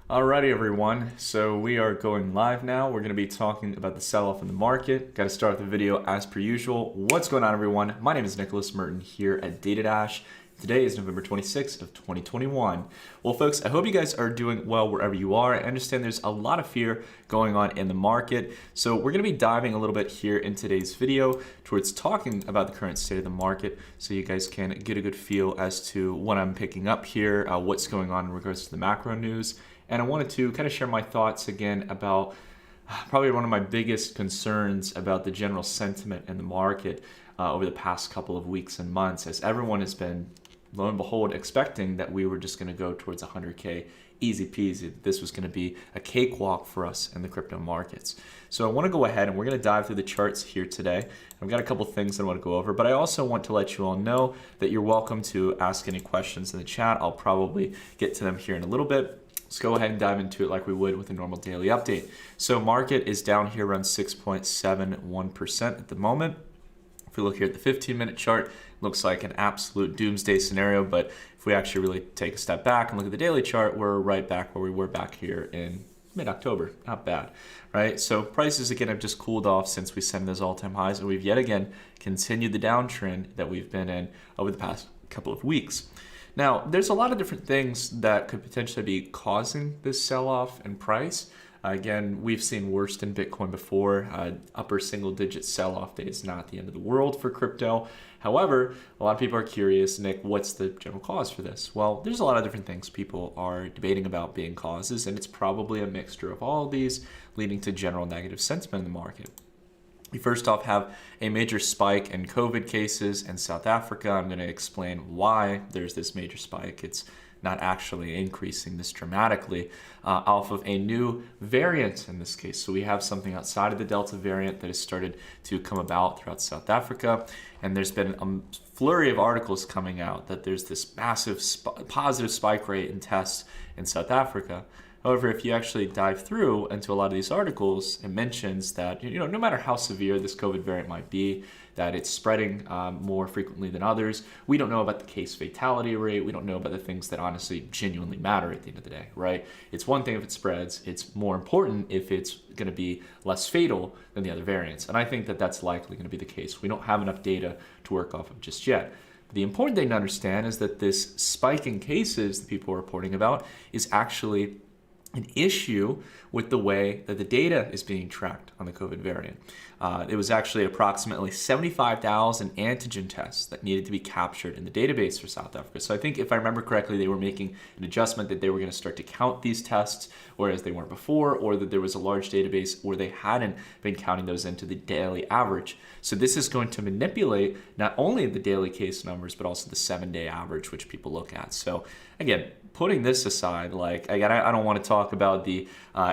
Alrighty, everyone. So we are going live now. We're going to be talking about the sell-off in the market. Got to start the video as per usual. What's going on, everyone? My name is Nicholas Merton here at DataDash. Today is November 26th of 2021. Well, folks, I hope you guys are doing well wherever you are. I understand there's a lot of fear going on in the market. So we're going to be diving a little bit here in today's video towards talking about the current state of the market so you guys can get a good feel as to what I'm picking up here, what's going on in regards to the macro news. And I wanted to kind of share my thoughts again about probably one of my biggest concerns about the general sentiment in the market over the past couple of weeks and months, as everyone has been, lo and behold, expecting that we were just going to go towards 100K easy peasy. This was going to be a cakewalk for us in the crypto markets. So I want to go ahead and we're going to dive through the charts here today. I've got a couple things that I want to go over, but I also want to let you all know that you're welcome to ask any questions in the chat. I'll probably get to them here in a little bit. Let's go ahead and dive into it like we would with a normal daily update. So market is down here around 6.71% at the moment. If we look here at the 15-minute chart, it looks like an absolute doomsday scenario. But if we actually really take a step back and look at the daily chart, we're right back where we were back here in mid-October. Not bad, right? So prices again have just cooled off since we set those all-time highs, and we've yet again continued the downtrend that we've been in over the past couple of weeks. Now, there's a lot of different things that could potentially be causing this sell-off in price. Again, we've seen worse than Bitcoin before. Upper single-digit sell-off day is not the end of the world for crypto. However, a lot of people are curious, Nick, what's the general cause for this? Well, there's a lot of different things people are debating about being causes, and it's probably a mixture of all of these leading to general negative sentiment in the market. We first off have a major spike in COVID cases in South Africa. I'm going to explain why there's this major spike. It's not actually increasing this dramatically off of a new variant in this case. So we have something outside of the Delta variant that has started to come about throughout South Africa. And there's been a flurry of articles coming out that there's this massive positive spike rate in tests in South Africa. However, if you actually dive through into a lot of these articles, it mentions that no matter how severe this COVID variant might be, that it's spreading more frequently than others. We don't know about the case fatality rate. We don't know about the things that honestly genuinely matter at the end of the day, right? It's one thing if it spreads. It's more important if it's going to be less fatal than the other variants. And I think that that's likely going to be the case. We don't have enough data to work off of just yet. But the important thing to understand is that this spike in cases that people are reporting about is actually an issue with the way that the data is being tracked on the COVID variant. It was actually approximately 75,000 antigen tests that needed to be captured in the database for South Africa. So I think if I remember correctly, they were making an adjustment that they were going to start to count these tests, whereas they weren't before, or that there was a large database where they hadn't been counting those into the daily average. So this is going to manipulate not only the daily case numbers, but also the 7-day average, which people look at. So again, putting this aside, I don't want to talk about the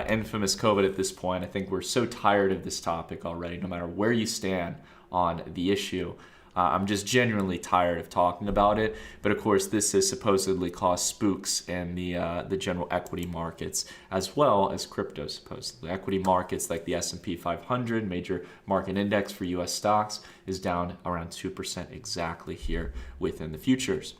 infamous COVID at this point. I think we're so tired of this topic already, no matter where you stand on the issue. I'm just genuinely tired of talking about it. But of course, this has supposedly caused spooks in the general equity markets, as well as crypto, supposedly. Equity markets like the S&P 500, major market index for US stocks, is down around 2% exactly here within the futures.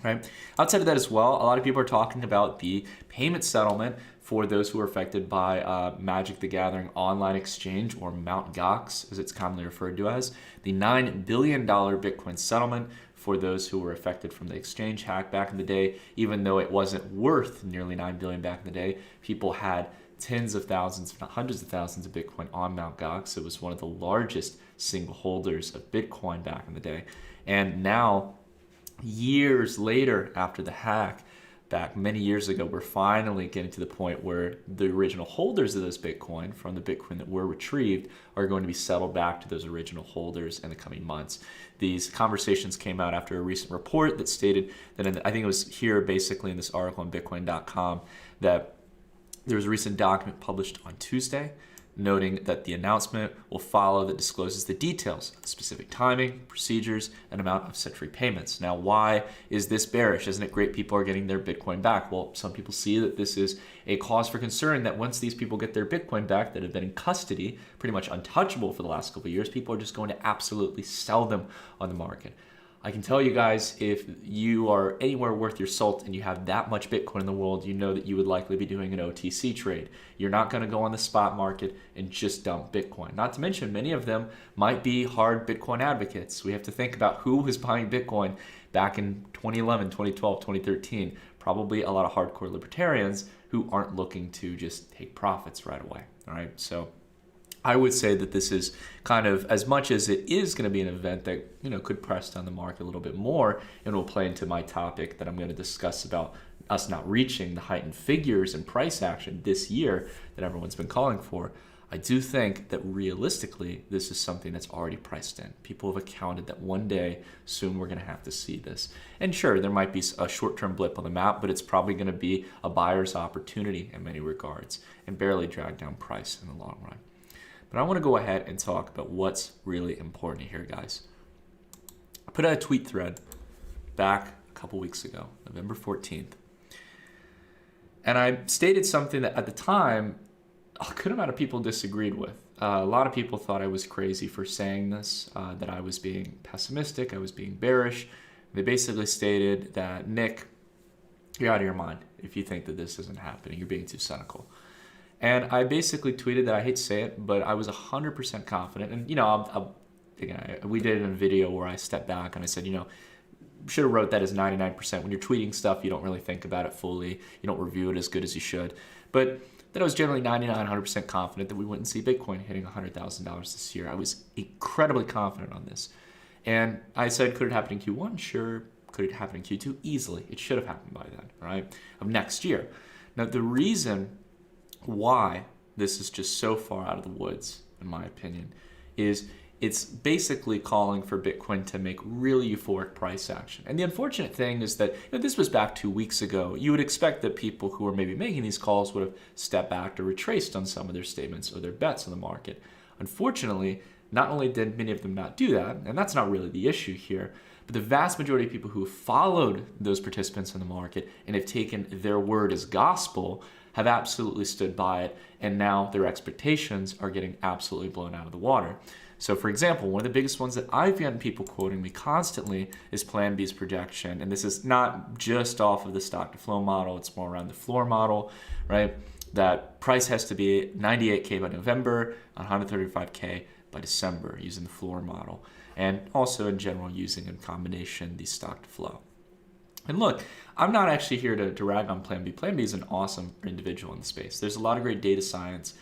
Right. Outside of that as well, a lot of people are talking about the payment settlement for those who are affected by Magic the Gathering online exchange, or Mt. Gox, as it's commonly referred to as. The $9 billion Bitcoin settlement for those who were affected from the exchange hack back in the day. Even though it wasn't worth nearly $9 billion back in the day, people had tens of thousands, if not hundreds of thousands of Bitcoin on Mt. Gox. It was one of the largest single holders of Bitcoin back in the day. And now, years later after the hack, back many years ago, we're finally getting to the point where the original holders of this Bitcoin from the Bitcoin that were retrieved are going to be settled back to those original holders in the coming months. These conversations came out after a recent report that stated that, I think it was here basically in this article on Bitcoin.com, that there was a recent document published on Tuesday noting that the announcement will follow that discloses the details of the specific timing, procedures, and amount of Sentry payments. Now, why is this bearish? Isn't it great people are getting their Bitcoin back? Well, some people see that this is a cause for concern, that once these people get their Bitcoin back that have been in custody, pretty much untouchable for the last couple of years, people are just going to absolutely sell them on the market. I can tell you guys, if you are anywhere worth your salt and you have that much Bitcoin in the world, you know that you would likely be doing an OTC trade. You're not going to go on the spot market and just dump Bitcoin. Not to mention, many of them might be hard Bitcoin advocates. We have to think about who was buying Bitcoin back in 2011, 2012, 2013. Probably a lot of hardcore libertarians who aren't looking to just take profits right away. All right, so I would say that this is kind of, as much as it is going to be an event that, could press down the market a little bit more, and will play into my topic that I'm going to discuss about us not reaching the heightened figures and price action this year that everyone's been calling for. I do think that realistically, this is something that's already priced in. People have accounted that one day soon we're going to have to see this. And sure, there might be a short-term blip on the map, but it's probably going to be a buyer's opportunity in many regards and barely drag down price in the long run. But I want to go ahead and talk about what's really important here, guys. I put out a tweet thread back a couple weeks ago, November 14th. And I stated something that at the time, a good amount of people disagreed with. A lot of people thought I was crazy for saying this, that I was being pessimistic, I was being bearish. They basically stated that, Nick, you're out of your mind if you think that this isn't happening. You're being too cynical. And I basically tweeted that, I hate to say it, but I was 100% confident. And, we did it in a video where I stepped back and I said, should have wrote that as 99%. When you're tweeting stuff, you don't really think about it fully. You don't review it as good as you should. But that I was generally 100% confident that we wouldn't see Bitcoin hitting $100,000 this year. I was incredibly confident on this. And I said, could it happen in Q1? Sure. Could it happen in Q2? Easily. It should have happened by then, right? Of next year. Now, the reason why this is just so far out of the woods, in my opinion, is it's basically calling for Bitcoin to make really euphoric price action. And the unfortunate thing is that this was back 2 weeks ago. You would expect that people who are maybe making these calls would have stepped back or retraced on some of their statements or their bets on the market. Unfortunately, not only did many of them not do that, and that's not really the issue here, but the vast majority of people who have followed those participants in the market and have taken their word as gospel have absolutely stood by it, and now their expectations are getting absolutely blown out of the water. So for example, one of the biggest ones that I've gotten people quoting me constantly is PlanB's projection. And this is not just off of the stock to flow model, it's more around the floor model, right? That price has to be 98K by November, 135K by December using the floor model. And also in general using in combination the stock to flow. And look, I'm not actually here to rag on PlanB. PlanB is an awesome individual in the space. There's a lot of great data science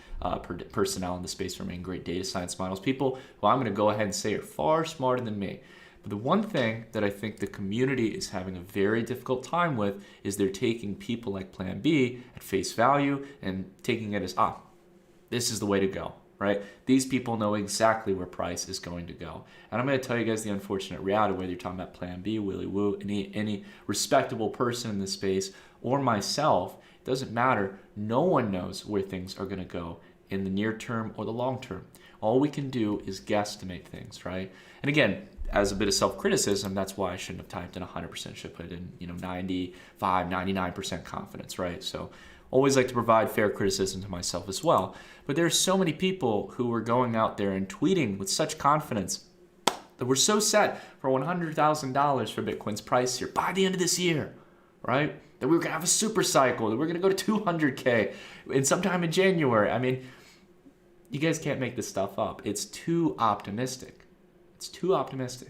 personnel in the space for making great data science models. People who I'm going to go ahead and say are far smarter than me. But the one thing that I think the community is having a very difficult time with is they're taking people like PlanB at face value and taking it as, this is the way to go. Right? These people know exactly where price is going to go. And I'm going to tell you guys the unfortunate reality, whether you're talking about PlanB, Willy Woo, any respectable person in the space, or myself, it doesn't matter. No one knows where things are going to go in the near term or the long term. All we can do is guesstimate things, right? And again, as a bit of self-criticism, that's why I shouldn't have typed in 100%, should put in 95, 99% confidence, right? So always like to provide fair criticism to myself as well. But there's so many people who were going out there and tweeting with such confidence that we're so set for $100,000 for Bitcoin's price here by the end of this year, right? That we were going to have a super cycle, that we're going to go to 200K in sometime in January. I mean, you guys can't make this stuff up. It's too optimistic. It's too optimistic.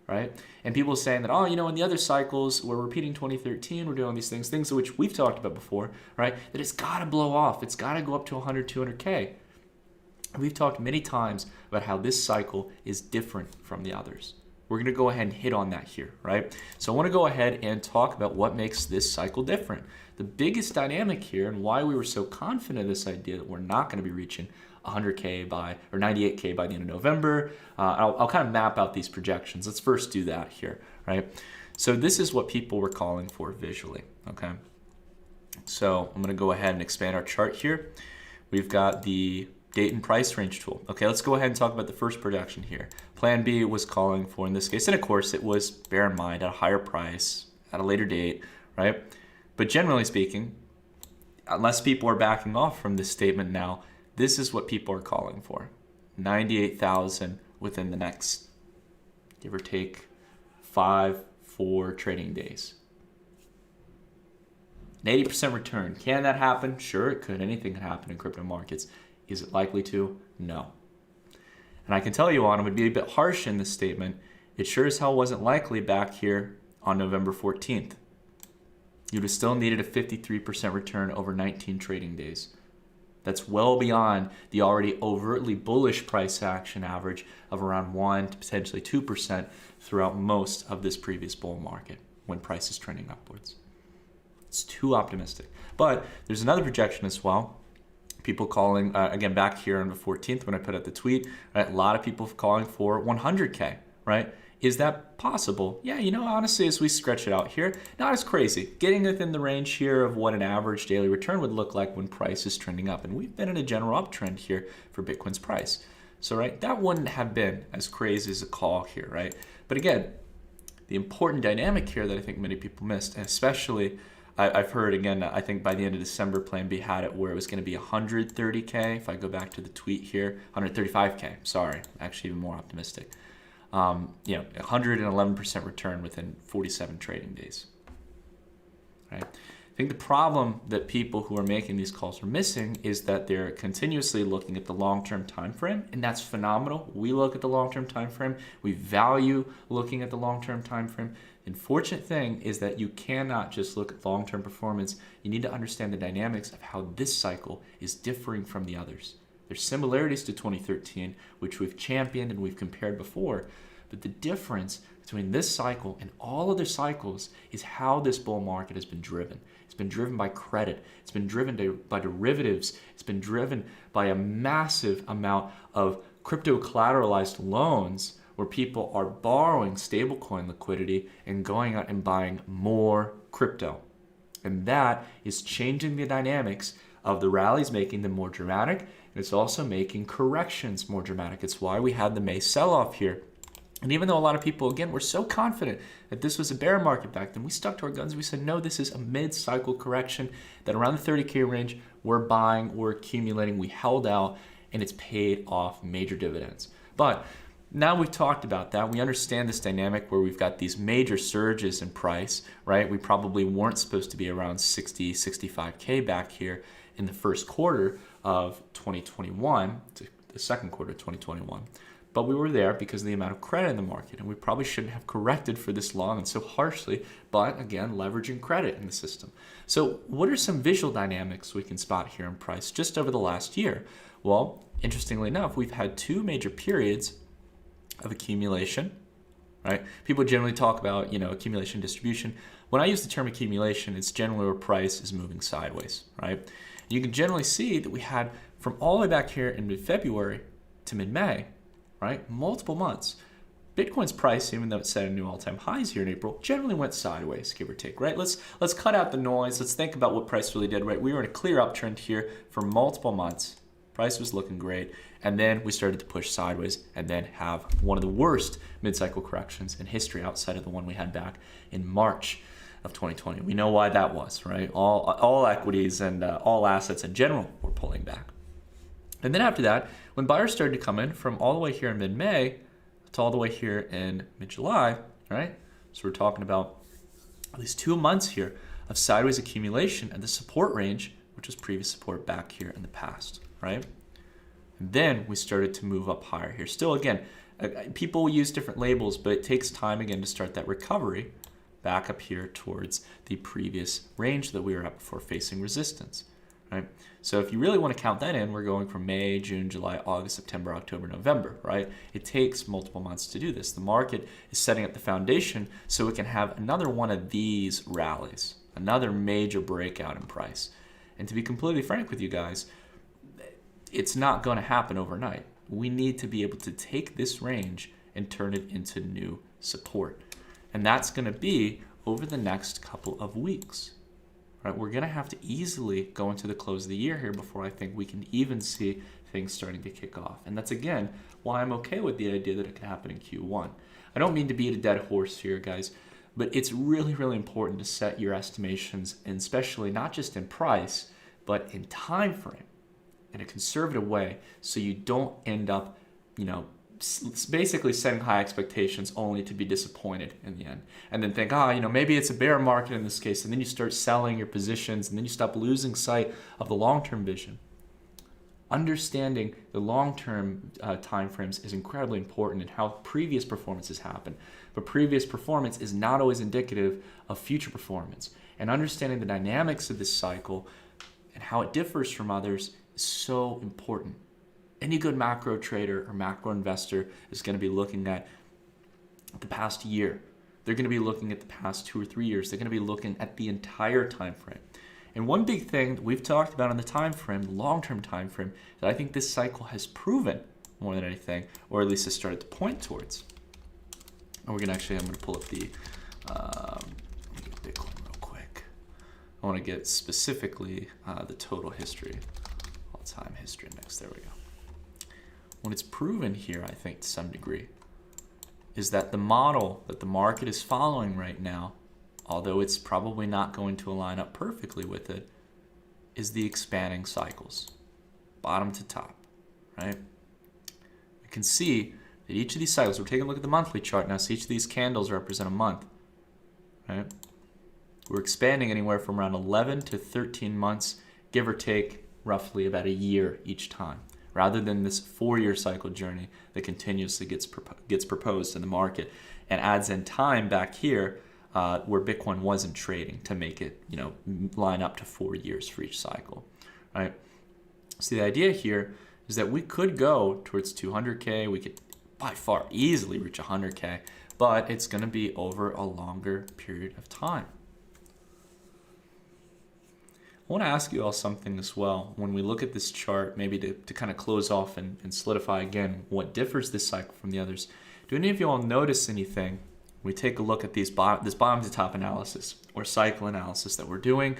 Right? And people saying that, in the other cycles, we're repeating 2013, we're doing these things which we've talked about before, right? That it's got to blow off. It's got to go up to 100, 200K. And we've talked many times about how this cycle is different from the others. We're going to go ahead and hit on that here, right? So I want to go ahead and talk about what makes this cycle different. The biggest dynamic here and why we were so confident of this idea that we're not going to be reaching 100K or 98K by the end of November. I'll kind of map out these projections. Let's first do that here, right? So this is what people were calling for visually, okay? So I'm going to go ahead and expand our chart here. We've got the date and price range tool. Okay, let's go ahead and talk about the first projection here. PlanB was calling for, in this case, and of course it was, bear in mind, at a higher price, at a later date, right? But generally speaking, unless people are backing off from this statement now, this is what people are calling for. 98,000 within the next, give or take, 4 trading days. An 80% return. Can that happen? Sure, it could. Anything can happen in crypto markets. Is it likely to? No. And I can tell you on, I would be a bit harsh in this statement. It sure as hell wasn't likely back here on November 14th. You'd have still needed a 53% return over 19 trading days. That's well beyond the already overtly bullish price action average of around 1 to potentially 2% throughout most of this previous bull market when price is trending upwards. It's too optimistic. But there's another projection as well. People calling, again, back here on the 14th when I put out the tweet, right, a lot of people calling for 100K, right? Is that possible? Yeah, honestly, as we stretch it out here, not as crazy. Getting within the range here of what an average daily return would look like when price is trending up. And we've been in a general uptrend here for Bitcoin's price. So, right, that wouldn't have been as crazy as a call here, right? But again, the important dynamic here that I think many people missed, and especially I've heard, again, I think by the end of December, PlanB had it where it was going to be 130K. If I go back to the tweet here, 135K, sorry, actually even more optimistic. 111% return within 47 trading days. Right? I think the problem that people who are making these calls are missing is that they're continuously looking at the long-term time frame, and that's phenomenal. We look at the long-term time frame. We value looking at the long-term time frame. The unfortunate thing is that you cannot just look at long-term performance. You need to understand the dynamics of how this cycle is differing from the others. There's similarities to 2013, which we've championed and we've compared before, but the difference between this cycle and all other cycles is how this bull market has been driven. It's been driven by credit. It's been driven by derivatives. It's been driven by a massive amount of crypto collateralized loans where people are borrowing stablecoin liquidity and going out and buying more crypto. And that is changing the dynamics of the rallies, making them more dramatic. And it's also making corrections more dramatic. It's why we had the May sell-off here. And even though a lot of people, again, were so confident that this was a bear market back then, we stuck to our guns. We said, no, this is a mid-cycle correction, that around the 30K range, we're buying, we're accumulating, we held out, and it's paid off major dividends. But now we've talked about that. We understand this dynamic where we've got these major surges in price, right? We probably weren't supposed to be around 60, 65K back here in the first quarter of 2021, to the second quarter of 2021. But we were there because of the amount of credit in the market, and we probably shouldn't have corrected for this long and so harshly, but again, leveraging credit in the system. So what are some visual dynamics we can spot here in price just over the last year? Well, interestingly enough, we've had 2 major periods of accumulation, right? People generally talk about, accumulation distribution. When I use the term accumulation, it's generally where price is moving sideways, right? You can generally see that we had from all the way back here in mid-February to mid-May, right? Multiple months. Bitcoin's price, even though it set a new all-time highs here in April, generally went sideways, give or take, right? Let's cut out the noise. Let's think about what price really did, right? We were in a clear uptrend here for multiple months. Price was looking great. And then we started to push sideways and then have one of the worst mid-cycle corrections in history outside of the one we had back in March of 2020. We know why that was, right? All equities and all assets in general were pulling back. And then after that, when buyers started to come in from all the way here in mid-May to all the way here in mid-July, right? So we're talking about at least 2 months here of sideways accumulation at the support range, which was previous support back here in the past, right? And then we started to move up higher here. Still, again, people use different labels, but it takes time again to start that recovery back up here towards the previous range that we were at before facing resistance, right? So if you really want to count that in, we're going from May, June, July, August, September, October, November, right? It takes multiple months to do this. The market is setting up the foundation so it can have another one of these rallies, another major breakout in price. And to be completely frank with you guys, it's not going to happen overnight. We need to be able to take this range and turn it into new support. And that's going to be over the next couple of weeks. Right? We're going to have to easily go into the close of the year here before I think we can even see things starting to kick off. And that's, again, why I'm okay with the idea that it can happen in Q1. I don't mean to beat a dead horse here, guys, but it's really, really important to set your estimations, and especially not just in price, but in time frame, in a conservative way, so you don't end up, basically setting high expectations only to be disappointed in the end, and then think, maybe it's a bear market in this case, and then you start selling your positions, and then you stop losing sight of the long-term vision. Understanding the long-term time frames is incredibly important in how previous performances happen, but previous performance is not always indicative of future performance, and understanding the dynamics of this cycle and how it differs from others is so important. Any good macro trader or macro investor is going to be looking at the past year. They're going to be looking at the past 2 or 3 years. They're going to be looking at the entire time frame. And one big thing that we've talked about on the time frame, the long-term time frame, that I think this cycle has proven more than anything, or at least has started to point towards. And I'm going to pull up the let me get Bitcoin real quick. I want to get specifically the total history, all-time history index. There we go. What it's proven here, I think, to some degree, is that the model that the market is following right now, although it's probably not going to align up perfectly with it, is the expanding cycles, bottom to top, right? You can see that each of these cycles, we're taking a look at the monthly chart now, so each of these candles represent a month, right? We're expanding anywhere from around 11 to 13 months, give or take roughly about a year each time, rather than this 4-year cycle journey that continuously gets proposed in the market and adds in time back here where Bitcoin wasn't trading to make it, line up to 4 years for each cycle, right? So the idea here is that we could go towards 200K. We could by far easily reach 100K, but it's going to be over a longer period of time. I want to ask you all something as well. When we look at this chart, maybe to kind of close off and solidify again what differs this cycle from the others, do any of you all notice anything when we take a look at this bottom to top analysis or cycle analysis that we're doing?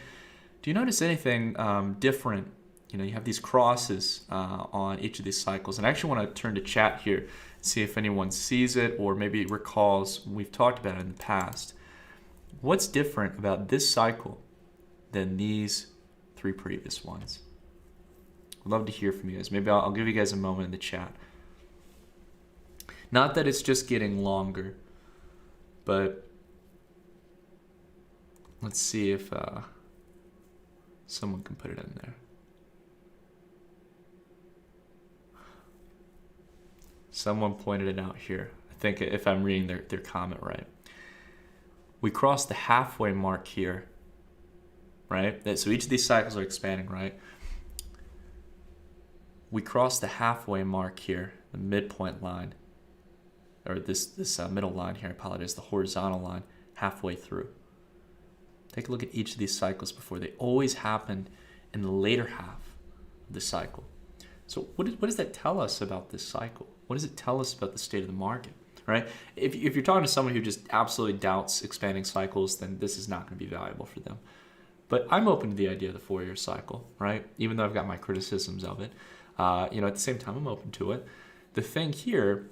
Do you notice anything different? You have these crosses on each of these cycles. And I actually want to turn to chat here and see if anyone sees it or maybe recalls we've talked about it in the past. What's different about this cycle than these 3 previous ones? I'd love to hear from you guys. Maybe I'll give you guys a moment in the chat. Not that it's just getting longer, but let's see if someone can put it in there. Someone pointed it out here. I think if I'm reading their comment right. We crossed the halfway mark here, right? So each of these cycles are expanding, right? We crossed the halfway mark here, the midpoint line, or this middle line here, I apologize, the horizontal line, halfway through. Take a look at each of these cycles before. They always happened in the later half of the cycle. So what does that tell us about this cycle? What does it tell us about the state of the market, right? If you're talking to someone who just absolutely doubts expanding cycles, then this is not going to be valuable for them. But I'm open to the idea of the 4-year cycle, right? Even though I've got my criticisms of it, at the same time, I'm open to it. The thing here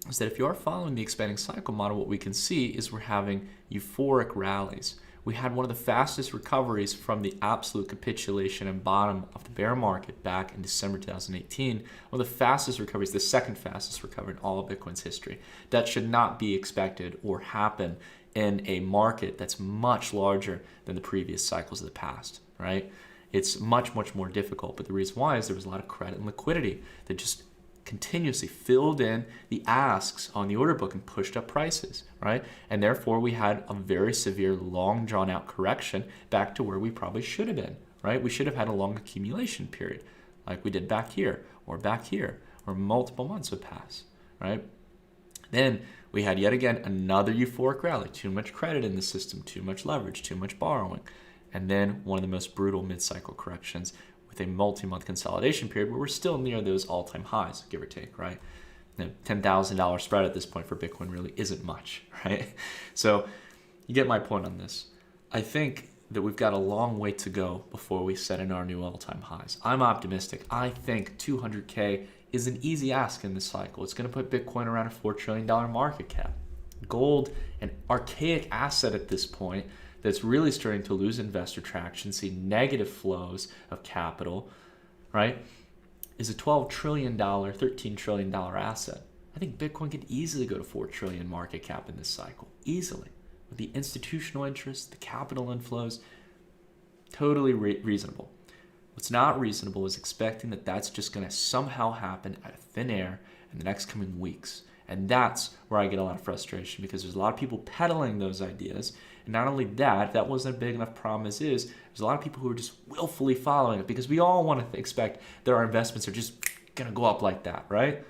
is that if you are following the expanding cycle model, what we can see is we're having euphoric rallies. We had one of the fastest recoveries from the absolute capitulation and bottom of the bear market back in December 2018. One of the fastest recoveries, the second fastest recovery in all of Bitcoin's history. That should not be expected or happen in a market that's much larger than the previous cycles of the past, right? It's much, much more difficult. But the reason why is there was a lot of credit and liquidity that just continuously filled in the asks on the order book and pushed up prices, right? And therefore we had a very severe, long drawn out correction back to where we probably should have been, right? We should have had a long accumulation period like we did back here, or multiple months would pass, right? Then we had yet again another euphoric rally, too much credit in the system, too much leverage, too much borrowing. And then one of the most brutal mid-cycle corrections with a multi-month consolidation period where we're still near those all-time highs, give or take, right? The $10,000 spread at this point for Bitcoin really isn't much, right? So you get my point on this. I think that we've got a long way to go before we set in our new all-time highs. I'm optimistic. I think 200K is an easy ask in this cycle. It's going to put Bitcoin around a $4 trillion market cap. Gold, an archaic asset at this point, that's really starting to lose investor traction, see negative flows of capital, right, is a $12 trillion, $13 trillion asset, I think Bitcoin could easily go to 4 trillion market cap in this cycle, easily. With the institutional interest, the capital inflows, totally reasonable. What's not reasonable is expecting that that's just going to somehow happen out of thin air in the next coming weeks. And that's where I get a lot of frustration, because there's a lot of people peddling those ideas. And not only that, that wasn't a big enough problem as is, there's a lot of people who are just willfully following it, because we all want to expect that our investments are just going to go up like that, right?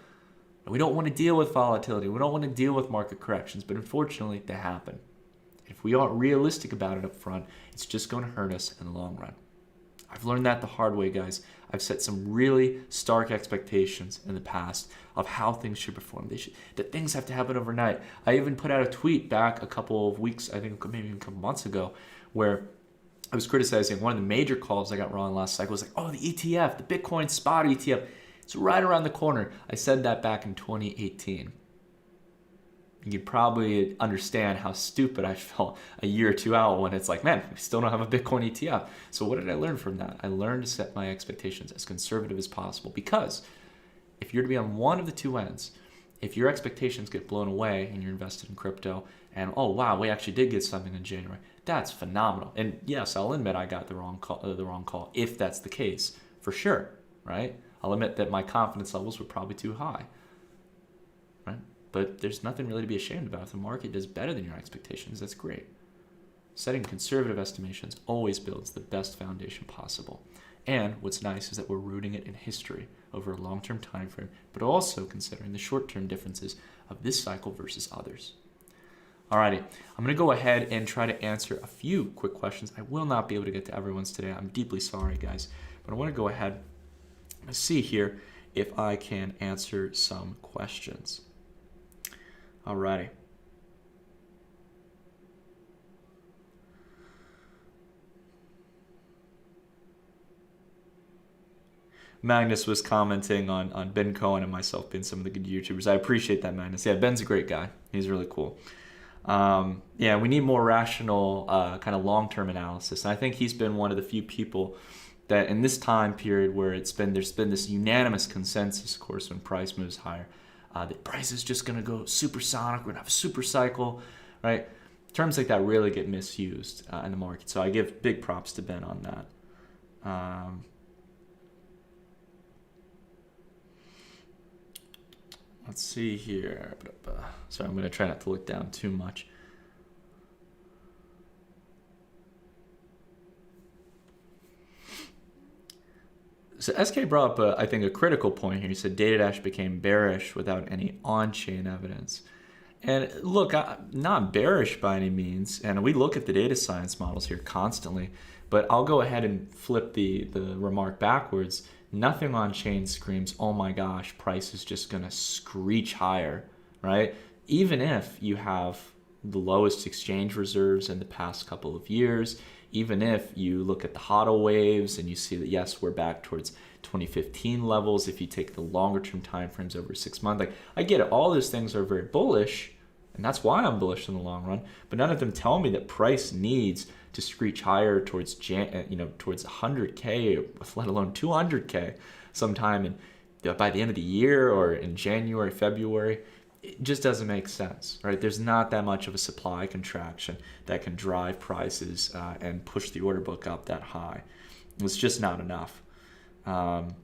And we don't want to deal with volatility. We don't want to deal with market corrections, but unfortunately they happen. If we aren't realistic about it up front, it's just going to hurt us in the long run. I've learned that the hard way, guys. I've set some really stark expectations in the past of how things should perform. That things have to happen overnight. I even put out a tweet back a couple of weeks, I think maybe a couple months ago, where I was criticizing one of the major calls I got wrong last cycle. It was like, oh, the ETF, the Bitcoin spot ETF, it's right around the corner. I said that back in 2018. You could probably understand how stupid I felt a year or two out when it's like, man, we still don't have a Bitcoin ETF. So what did I learn from that? I learned to set my expectations as conservative as possible, because if you're to be on one of the two ends, if your expectations get blown away and you're invested in crypto and, oh, wow, we actually did get something in January, that's phenomenal. And yes, I'll admit I got the wrong call if that's the case, for sure, right? I'll admit that my confidence levels were probably too high, right? But there's nothing really to be ashamed about. If the market does better than your expectations, that's great. Setting conservative estimations always builds the best foundation possible. And what's nice is that we're rooting it in history over a long-term time frame, but also considering the short-term differences of this cycle versus others. Alrighty, I'm going to go ahead and try to answer a few quick questions. I will not be able to get to everyone's today. I'm deeply sorry, guys. But I want to go ahead and see here if I can answer some questions. Alrighty. Magnus was commenting on Ben Cohen and myself being some of the good YouTubers. I appreciate that, Magnus. Yeah, Ben's a great guy. He's really cool. Yeah, we need more rational kind of long-term analysis. And I think he's been one of the few people that in this time period where there's been this unanimous consensus, of course, when price moves higher, that price is just going to go supersonic. We're going to have a super cycle, right? Terms like that really get misused in the market. So I give big props to Ben on that. Let's see here. Sorry, I'm going to try not to look down too much. So SK brought up, I think, a critical point here. He said DataDash became bearish without any on-chain evidence. And look, I'm not bearish by any means, and we look at the data science models here constantly, but I'll go ahead and flip the remark backwards. Nothing on-chain screams, oh my gosh, price is just going to screech higher, right? Even if you have the lowest exchange reserves in the past couple of years, even if you look at the HODL waves and you see that, yes, we're back towards 2015 levels, if you take the longer term time frames over 6 months, like I get it, all those things are very bullish, and that's why I'm bullish in the long run, but none of them tell me that price needs to screech higher towards towards 100K, let alone 200K sometime by the end of the year or in January, February. It just doesn't make sense, right? There's not that much of a supply contraction that can drive prices and push the order book up that high. It's just not enough. I'm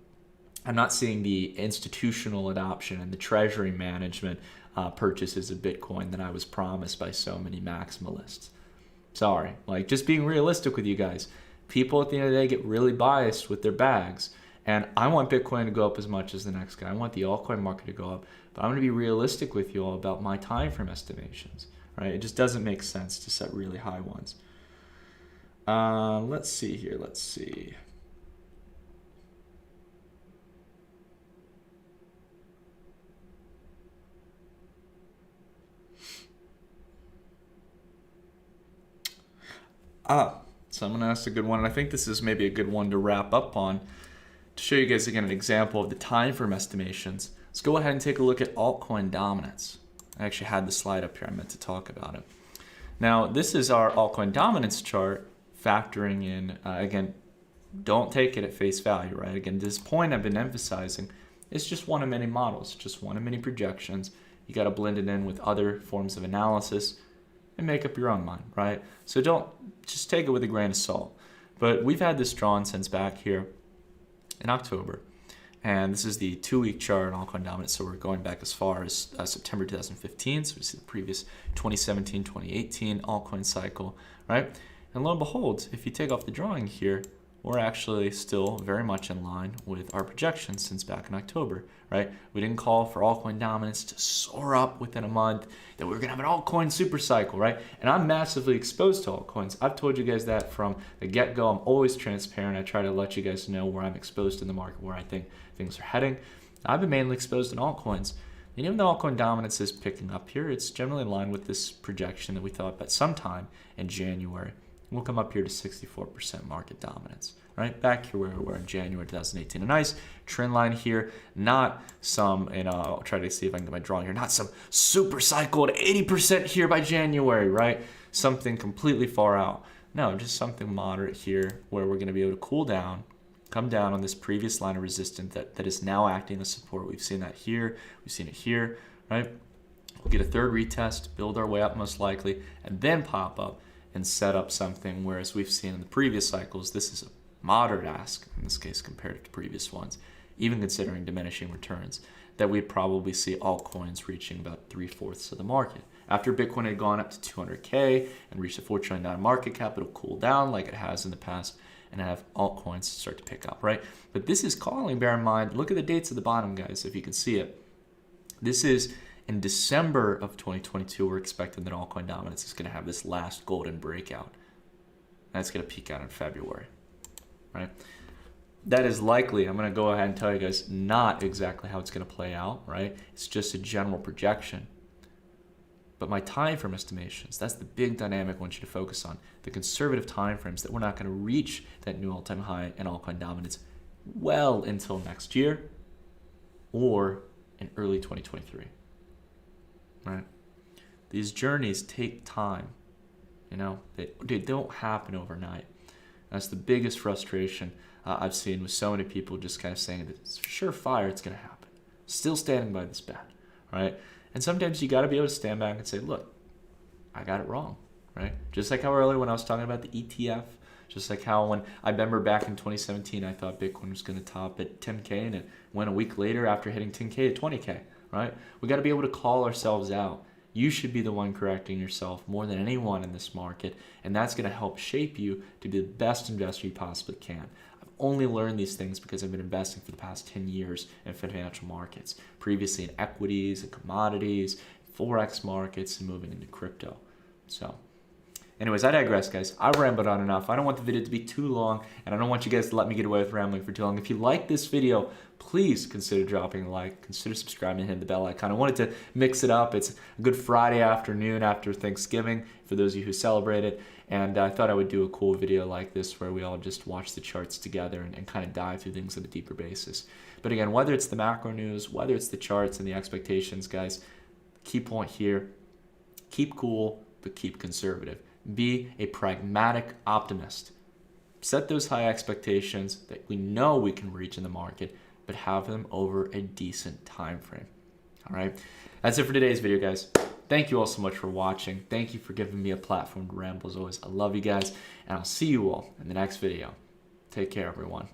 not seeing the institutional adoption and the treasury management purchases of Bitcoin that I was promised by so many maximalists. Sorry, like just being realistic with you guys. People at the end of the day get really biased with their bags. And I want Bitcoin to go up as much as the next guy. I want the altcoin market to go up. But I'm going to be realistic with you all about my time frame estimations. Right? It just doesn't make sense to set really high ones. Let's see here. Let's see. Someone asked a good one, and I think this is maybe a good one to wrap up on to show you guys again an example of the time frame estimations. Let's go ahead and take a look at altcoin dominance. I actually had the slide up here. I meant to talk about it. Now, this is our altcoin dominance chart factoring in, again, don't take it at face value, right? Again, this point I've been emphasizing, It's just one of many models, just one of many projections. You got to blend it in with other forms of analysis and make up your own mind, right? So don't just take it with a grain of salt. But we've had this drawn since back here in October. And this is the 2-week chart on altcoin dominance. So we're going back as far as September 2015. So we see the previous 2017, 2018 altcoin cycle, right? And lo and behold, if you take off the drawing here, we're actually still very much in line with our projections since back in October, right? We didn't call for altcoin dominance to soar up within a month, that we were gonna have an altcoin super cycle, right? And I'm massively exposed to altcoins. I've told you guys that from the get-go. I'm always transparent. I try to let you guys know where I'm exposed in the market, where I think things are heading. I've been mainly exposed in altcoins. And even though altcoin dominance is picking up here, it's generally in line with this projection that we thought that sometime in January, we'll come up here to 64% market dominance, right? Back here where we were in January 2018. A nice trend line here, not some, I'll try to see if I can get my drawing here, not some super cycle at 80% here by January, right? Something completely far out. No, just something moderate here where we're gonna be able to cool down, come down on this previous line of resistance that is now acting as support. We've seen that here, we've seen it here, right? We'll get a third retest, build our way up most likely, and then pop up and set up something, whereas we've seen in the previous cycles, this is a moderate ask, in this case compared to previous ones, even considering diminishing returns, that we'd probably see altcoins reaching about 3/4 of the market. After Bitcoin had gone up to 200K and reached a $4 trillion market cap, it'll cool down like it has in the past and have altcoins start to pick up, right? But this is calling, bear in mind, look at the dates at the bottom, guys, if you can see it. This is in December of 2022, we're expecting that altcoin dominance is going to have this last golden breakout. That's going to peak out in February, right? That is likely, I'm going to go ahead and tell you guys, not exactly how it's going to play out, right? It's just a general projection. But my time frame estimations, that's the big dynamic I want you to focus on. The conservative time frames that we're not going to reach that new all-time high in altcoin dominance well until next year or in early 2023. Right? These journeys take time. They don't happen overnight. That's the biggest frustration I've seen with so many people just kind of saying that it's surefire, it's going to happen. Still standing by this bet, right? And sometimes you got to be able to stand back and say, look, I got it wrong, right? Just like how earlier when I was talking about the ETF, just like how when I remember back in 2017, I thought Bitcoin was going to top at 10K and it went a week later after hitting 10K to 20K. Right? We got to be able to call ourselves out. You should be the one correcting yourself more than anyone in this market, and that's going to help shape you to be the best investor you possibly can. I've only learned these things because I've been investing for the past 10 years in financial markets, previously in equities and commodities, forex markets, and moving into crypto. So anyways, I digress, guys. I rambled on enough. I don't want the video to be too long, and I don't want you guys to let me get away with rambling for too long. If you like this video, please consider dropping a like, consider subscribing and hitting the bell icon. I wanted to mix it up. It's a good Friday afternoon after Thanksgiving for those of you who celebrate it, and I thought I would do a cool video like this where we all just watch the charts together and kind of dive through things on a deeper basis. But again, whether it's the macro news, whether it's the charts and the expectations, guys, key point here, keep cool, but keep conservative. Be a pragmatic optimist. Set those high expectations that we know we can reach in the market, but have them over a decent time frame. All right, that's it for today's video, guys. Thank you all so much for watching. Thank you for giving me a platform to ramble as always. I love you guys, and I'll see you all in the next video. Take care, everyone.